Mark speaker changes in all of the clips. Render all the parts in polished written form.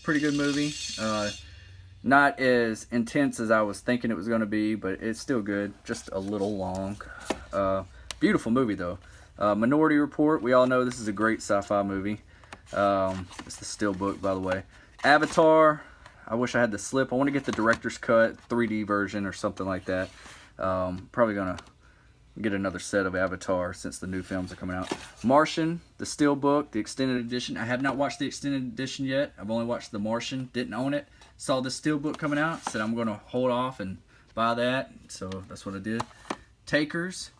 Speaker 1: pretty good movie. Not as intense as I was thinking it was going to be, but it's still good. Just a little long. Beautiful movie, though. Minority Report. We all know this is a great sci-fi movie. It's the Steelbook, by the way. Avatar. I wish I had the slip. I want to get the director's cut, 3D version or something like that. Probably going to get another set of Avatar since the new films are coming out. Martian, the Steelbook, the extended edition. I have not watched the extended edition yet. I've only watched The Martian. Didn't own it. Saw the Steelbook coming out. Said I'm going to hold off and buy that. So that's what I did. Takers.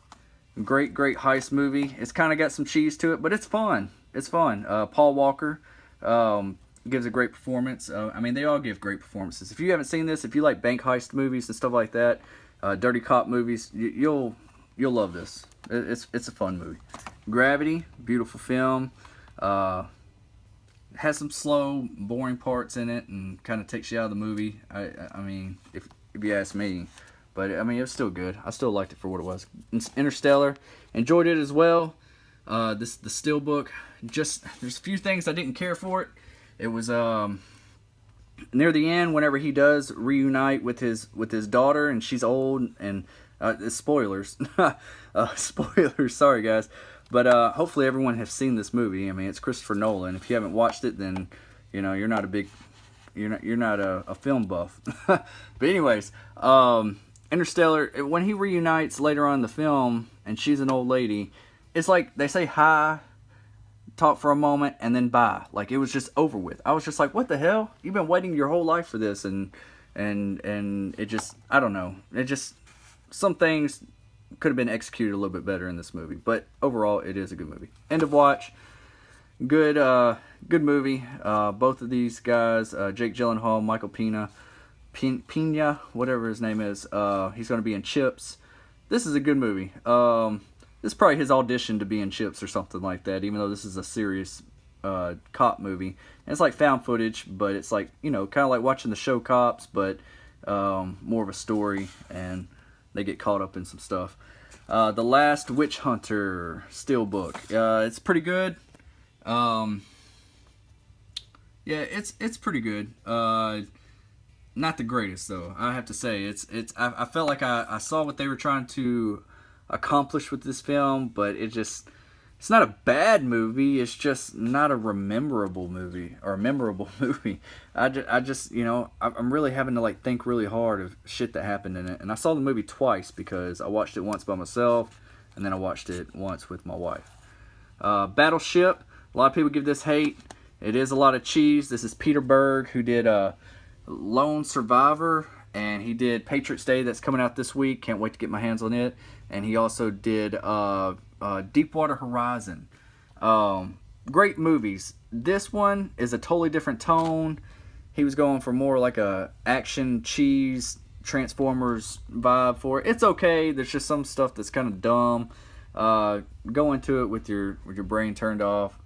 Speaker 1: Great heist movie. It's kind of got some cheese to it, but it's fun. It's fun. Paul Walker gives a great performance. I mean, they all give great performances. If you haven't seen this, if you like bank heist movies and stuff like that, dirty cop movies, you'll love this. It's a fun movie. Gravity, beautiful film. Has some slow, boring parts in it, and kind of takes you out of the movie. I mean, if you ask me, but I mean, it was still good. I still liked it for what it was. Interstellar, enjoyed it as well. The Steelbook. Just there's a few things I didn't care for it. It was near the end, whenever he does reunite with his daughter, and she's old, and spoilers, spoilers. Sorry guys, but hopefully everyone has seen this movie. I mean, it's Christopher Nolan. If you haven't watched it, then you know you're not a film buff. But anyways, Interstellar. When he reunites later on in the film, and she's an old lady, it's like they say hi, talk for a moment, and then bye. Like it was just over with. I was just like, what the hell? You've been waiting your whole life for this, and it just, I don't know. It just, some things could have been executed a little bit better in this movie, but overall, it is a good movie. End of watch. Good movie. Both of these guys, Jake Gyllenhaal, Michael Pena, whatever his name is. He's going to be in Chips. This is a good movie. This is probably his audition to be in Chips or something like that, even though this is a serious cop movie. And it's like found footage, but it's like, you know, kind of like watching the show Cops, but more of a story, and they get caught up in some stuff. The Last Witch Hunter Steelbook. It's pretty good. Yeah, it's pretty good. Not the greatest though, I have to say. I felt like I saw what they were trying to accomplish with this film, but it's not a bad movie. It's just not a memorable movie. I just you know, I'm really having to like think really hard of shit that happened in it. And I saw the movie twice because I watched it once by myself, and then I watched it once with my wife. Battleship. A lot of people give this hate. It is a lot of cheese. This is Peter Berg, who did Lone Survivor, and he did Patriots Day that's coming out this week. Can't wait to get my hands on it. And he also did Deepwater Horizon. Great movies. This one is a totally different tone. He was going for more like a action cheese Transformers vibe for it. It's okay. There's just some stuff that's kind of dumb. Go into it with your brain turned off.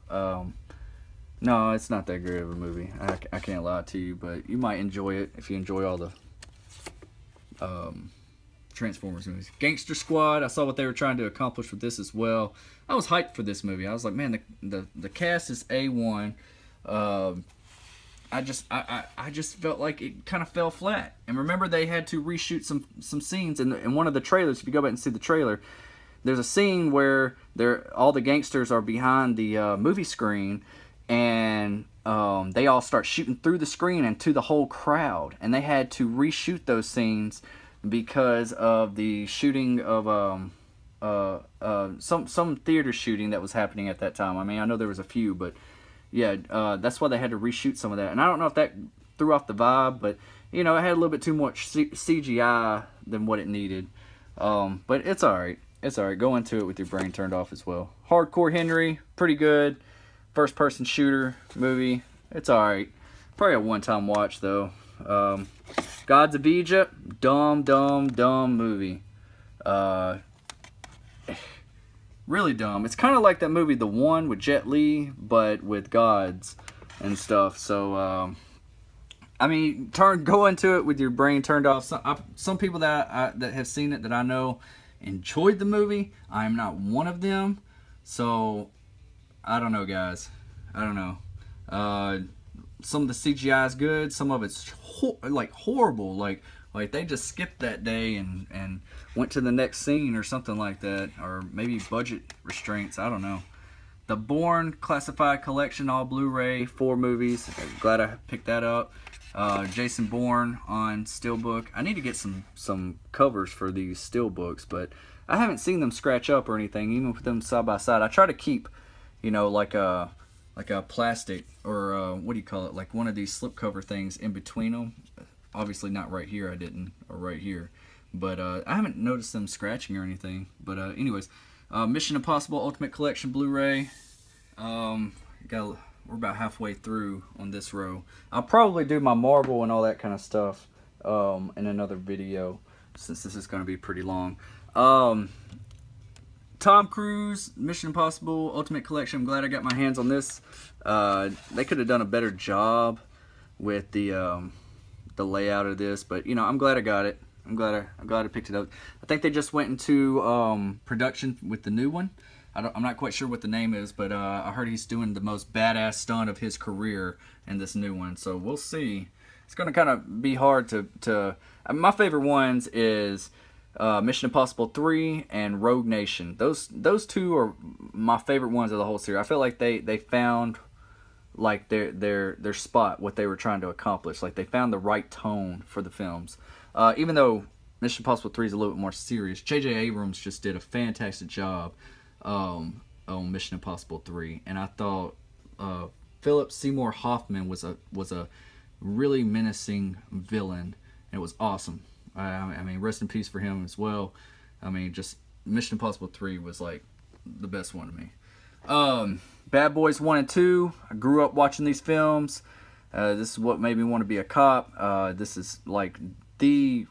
Speaker 1: No, it's not that great of a movie. I can't lie to you, but you might enjoy it if you enjoy all the Transformers movies. Gangster Squad. I saw what they were trying to accomplish with this as well. I was hyped for this movie. I was like, man, the cast is A1. I just felt like it kind of fell flat. And remember, they had to reshoot some scenes in one of the trailers. If you go back and see the trailer, there's a scene where all the gangsters are behind the movie screen, and they all start shooting through the screen and to the whole crowd. And they had to reshoot those scenes because of the shooting of some theater shooting that was happening at that time. I mean, I know there was a few, but yeah, that's why they had to reshoot some of that. And I don't know if that threw off the vibe, but you know, it had a little bit too much CGI than what it needed. But it's alright. It's alright. Go into it with your brain turned off as well. Hardcore Henry, pretty good. First person shooter movie. It's alright. Probably a one-time watch though. Gods of Egypt, dumb movie. Really dumb. It's kind of like that movie The One with Jet Li, but with gods and stuff. So I mean, go into it with your brain turned off. Some people that have seen it that I know enjoyed the movie. I am not one of them. So I don't know, guys. I don't know. some of the CGI is good, some of it's like horrible, like they just skipped that day and went to the next scene or something like that, or maybe budget restraints, I don't know. The Bourne Classified Collection, all Blu-ray, 4 movies. Glad I picked that up. Jason Bourne on Steelbook. I need to get some covers for these Steelbooks, but I haven't seen them scratch up or anything, even with them side by side. I try to keep, like a plastic, or what do you call it, like one of these slipcover things in between them. Obviously not right here, I didn't, or right here. But I haven't noticed them scratching or anything. But anyways, Mission Impossible Ultimate Collection Blu-ray. We're about halfway through on this row. I'll probably do my Marvel and all that kind of stuff in another video, since this is going to be pretty long. Tom Cruise Mission Impossible Ultimate Collection. I'm glad I got my hands on this. They could have done a better job with the layout of this, but I'm glad I got it. I'm glad I picked it up. I think they just went into production with the new one. I'm not quite sure what the name is, but I heard he's doing the most badass stunt of his career in this new one. So we'll see. It's going to kind of be hard to my favorite ones is Mission Impossible 3 and Rogue Nation. Those two are my favorite ones of the whole series. I feel like they found like their spot, what they were trying to accomplish. Like they found the right tone for the films. Even though Mission Impossible 3 is a little bit more serious, J.J. Abrams just did a fantastic job on Mission Impossible 3, and I thought Philip Seymour Hoffman was a really menacing villain, and it was awesome. I mean, rest in peace for him as well. I mean, just Mission Impossible 3 was like the best one to me. Bad Boys 1 and 2. I grew up watching these films. This is what made me want to be a cop. This is like me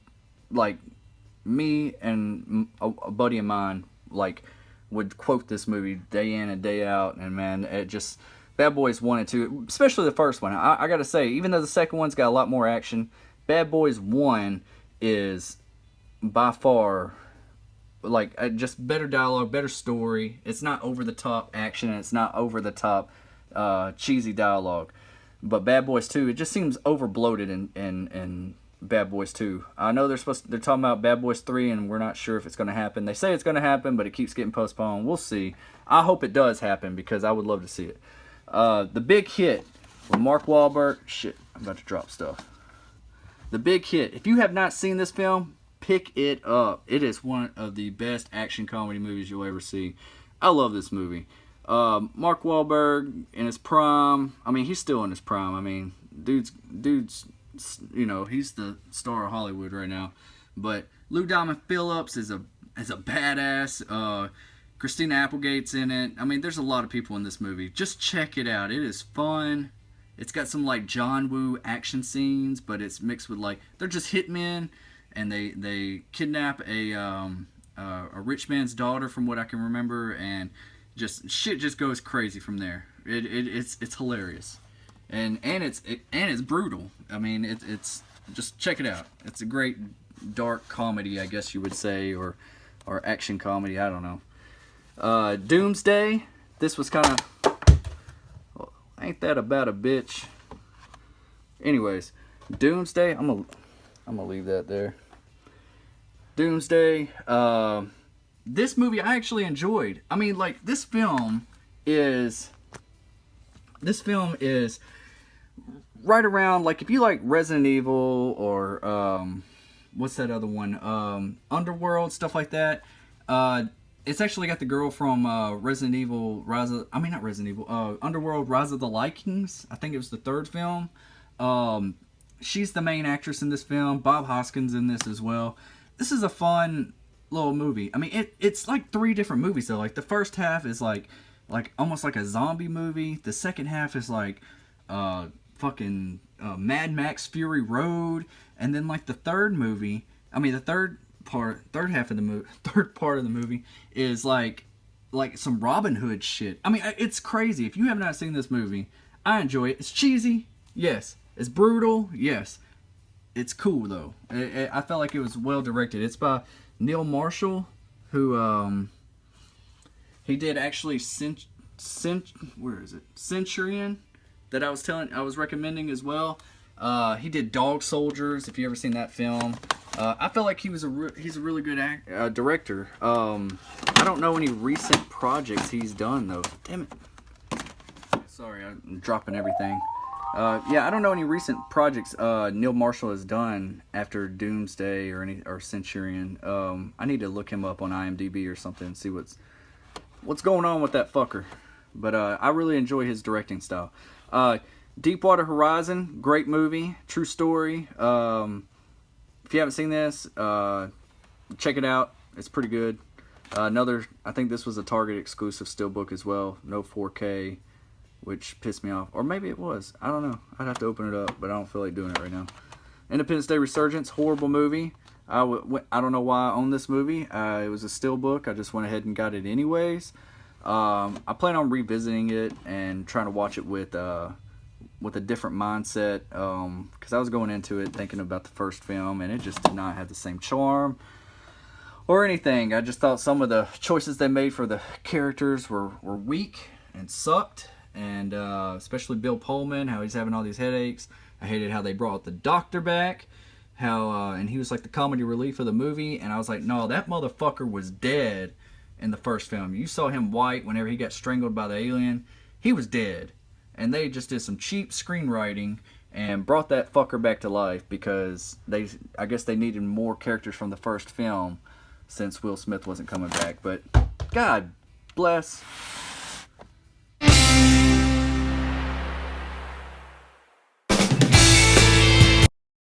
Speaker 1: and a buddy of mine would quote this movie day in and day out, and man, it just, Bad Boys 1 and 2, especially the first one. I gotta say, even though the second one's got a lot more action, Bad Boys 1 is by far just better dialogue, better story. It's not over the top action, and it's not over the top cheesy dialogue. But Bad Boys 2, it just seems over bloated in Bad Boys 2. I know they're talking about Bad Boys 3, and we're not sure if it's going to happen. They say it's going to happen, but it keeps getting postponed. We'll see. I hope it does happen, because I would love to see it. The Big Hit with Mark Wahlberg. Shit, I'm about to drop stuff. The Big Hit. If you have not seen this film, pick it up. It is one of the best action comedy movies you'll ever see. I love this movie. Mark Wahlberg in his prime. I mean, he's still in his prime. I mean, dude's he's the star of Hollywood right now. But Lou Diamond Phillips is a badass. Christina Applegate's in it. I mean, there's a lot of people in this movie. Just check it out. It is fun. It's got some John Woo action scenes, but it's mixed with they're just hitmen, and they kidnap a rich man's daughter, from what I can remember, and shit just goes crazy from there. It's hilarious. And it's brutal. I mean, it's just check it out. It's a great dark comedy, I guess you would say, or action comedy. I don't know. Doomsday. This was kind of, well, ain't that about a bitch? Anyways, Doomsday. I'm gonna leave that there. Doomsday. This movie I actually enjoyed. I mean, this film is right around, if you like Resident Evil or what's that other one, Underworld, stuff like that. It's actually got the girl from Resident Evil, Underworld, Rise of the Lycans. I think it was the third film. She's the main actress in this film. Bob Hoskins in this as well. This is a fun little movie. I mean, it's like 3 different movies though. The first half is almost like a zombie movie. The second half is fucking Mad Max Fury Road, and then the third movie, third part of the movie is some Robin Hood shit. I mean, it's crazy. If you have not seen this movie, I enjoy it. It's cheesy, yes. It's brutal, yes. It's cool though. I felt like it was well directed. It's by Neil Marshall, who he did actually Centurion. that I was recommending as well. He did Dog Soldiers. If you ever seen that film, I felt like he's a really good director. I don't know any recent projects he's done though. Damn it. Sorry, I'm dropping everything. Yeah, I don't know any recent projects Neil Marshall has done after Doomsday or Centurion. I need to look him up on IMDb or something and see what's going on with that fucker. But I really enjoy his directing style. Deepwater Horizon, great movie, true story. If you haven't seen this, check it out. It's pretty good. I think this was a Target exclusive steelbook as well. No 4K, which pissed me off. Or maybe it was. I don't know. I'd have to open it up, but I don't feel like doing it right now. Independence Day Resurgence, horrible movie. I don't know why I own this movie. It was a steelbook. I just went ahead and got it anyways. I plan on revisiting it and trying to watch it with a different mindset, because I was going into it thinking about the first film, and it just did not have the same charm or anything. I just thought some of the choices they made for the characters were weak and sucked, and especially Bill Pullman, how he's having all these headaches. I hated how they brought the doctor back, and he was like the comedy relief of the movie, and I was like, no, that motherfucker was dead in the first film. You saw him white whenever he got strangled by the alien. He was dead. And they just did some cheap screenwriting and brought that fucker back to life because I guess they needed more characters from the first film since Will Smith wasn't coming back. But God bless